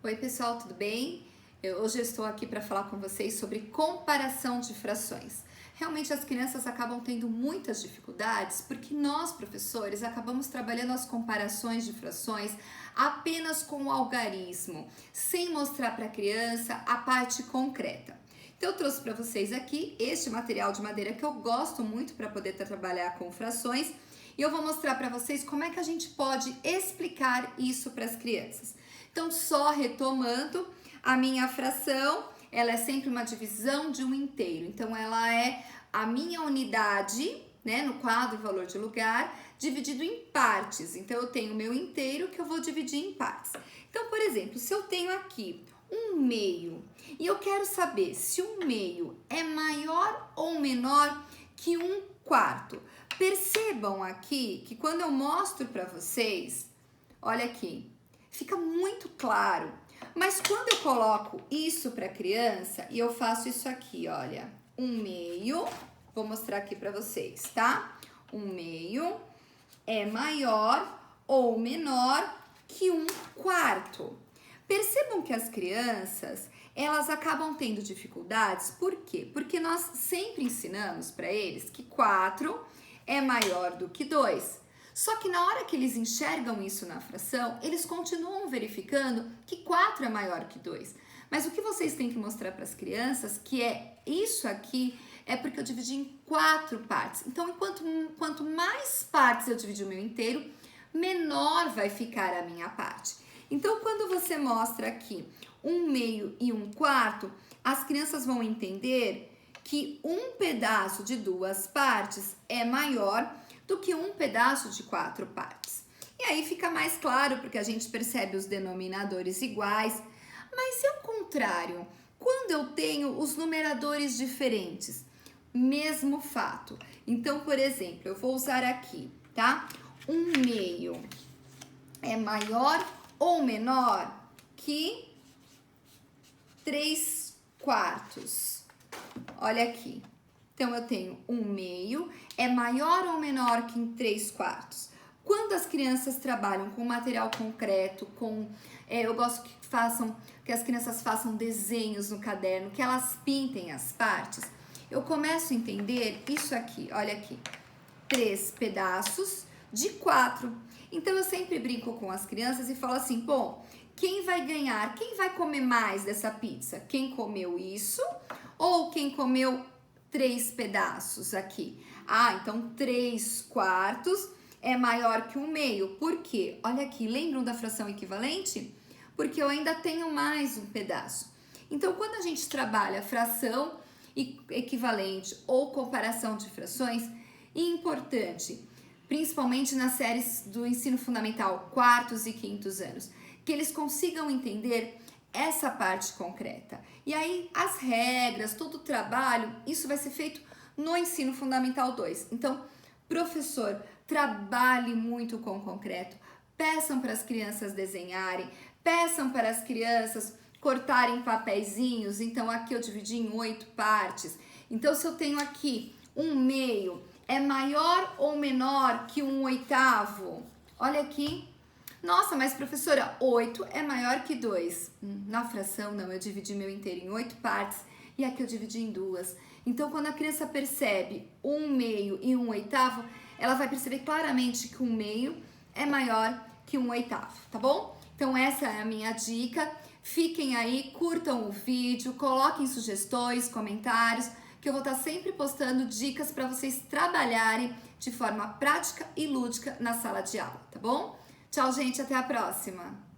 Oi pessoal, tudo bem? Hoje eu estou aqui para falar com vocês sobre comparação de frações. Realmente as crianças acabam tendo muitas dificuldades porque nós, professores, acabamos trabalhando as comparações de frações apenas com o algarismo, sem mostrar para a criança a parte concreta. Então eu trouxe para vocês aqui este material de madeira que eu gosto muito para poder trabalhar com frações e eu vou mostrar para vocês como é que a gente pode explicar isso para as crianças. Então, só retomando, a minha fração, ela é sempre uma divisão de um inteiro. Então, ela é a minha unidade, né, no quadro valor de lugar, dividido em partes. Então, eu tenho o meu inteiro que eu vou dividir em partes. Então, por exemplo, se eu tenho aqui um meio e eu quero saber se um meio é maior ou menor que um quarto. Percebam aqui que quando eu mostro para vocês, olha aqui, fica muito claro. Mas quando eu coloco isso para criança e eu faço isso aqui, olha, um meio, vou mostrar aqui para vocês, tá? Um meio é maior ou menor que um quarto. Percebam que as crianças, elas acabam tendo dificuldades, por quê? Porque nós sempre ensinamos para eles que 4 é maior do que 2. Só que na hora que eles enxergam isso na fração, eles continuam verificando que 4 é maior que 2. Mas o que vocês têm que mostrar para as crianças, que é isso aqui, é porque eu dividi em 4 partes. Então, quanto mais partes eu dividir o meu inteiro, menor vai ficar a minha parte. Então, quando você mostra aqui um meio e um quarto, as crianças vão entender que um pedaço de 2 partes é maior do que um pedaço de 4 partes. E aí fica mais claro, porque a gente percebe os denominadores iguais. Mas se ao contrário, quando eu tenho os numeradores diferentes, mesmo fato. Então, por exemplo, eu vou usar aqui, tá? Um meio é maior ou menor que 3 quartos. Olha aqui. Então, eu tenho um meio, é maior ou menor que 3 quartos. Quando as crianças trabalham com material concreto, eu gosto que as crianças façam desenhos no caderno, que elas pintem as partes, eu começo a entender isso aqui, olha aqui, 3 pedaços de 4. Então, eu sempre brinco com as crianças e falo assim, bom, quem vai ganhar, quem vai comer mais dessa pizza? Quem comeu isso ou quem comeu 3 pedaços aqui? Ah, então 3 quartos é maior que um meio. Por quê? Olha aqui, lembram da fração equivalente? Porque eu ainda tenho mais um pedaço. Então, quando a gente trabalha fração equivalente ou comparação de frações, é importante, principalmente nas séries do ensino fundamental, 4º e 5º anos, que eles consigam entender essa parte concreta. E aí, as regras, todo o trabalho, isso vai ser feito no ensino fundamental 2. Então, professor, trabalhe muito com o concreto. Peçam para as crianças desenharem, peçam para as crianças cortarem papeizinhos. Então, aqui eu dividi em 8 partes. Então, se eu tenho aqui um meio, é maior ou menor que um oitavo? Olha aqui. Nossa, mas professora, 8 é maior que 2. Na fração, não, eu dividi meu inteiro em 8 partes e aqui eu dividi em 2. Então, quando a criança percebe um meio e um oitavo, ela vai perceber claramente que um meio é maior que um oitavo, tá bom? Então, essa é a minha dica. Fiquem aí, curtam o vídeo, coloquem sugestões, comentários, que eu vou estar sempre postando dicas para vocês trabalharem de forma prática e lúdica na sala de aula, tá bom? Tchau, gente, até a próxima!